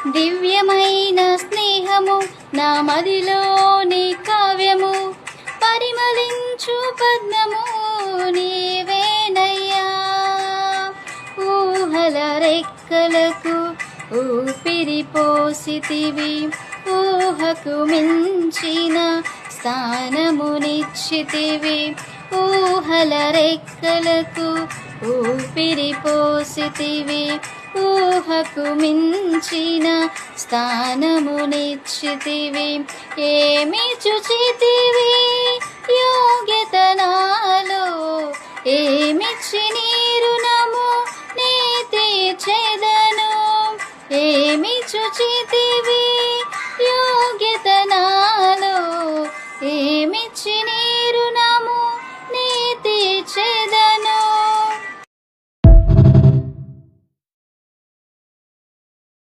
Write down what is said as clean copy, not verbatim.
దివ్యమైన స్నేహము నా మదిలోని కావ్యము, పరిమళించు పద్మము నీవేనయ్యా. ఊహల రెక్కలకు ఊపిరి పోసితివి, ఊహకు మించిన స్థానమునిచ్చితివి. ఊహల రెక్కలకు ఊపిరి పోసితివి, ఊహకు మించిన స్థానమునిచ్చితివి. ఏమి చుచితివి యోగ్యత నాలో, ఏమిచ్చి నీ రుణము నీ తీర్చెదను. ఏమి చుచితివి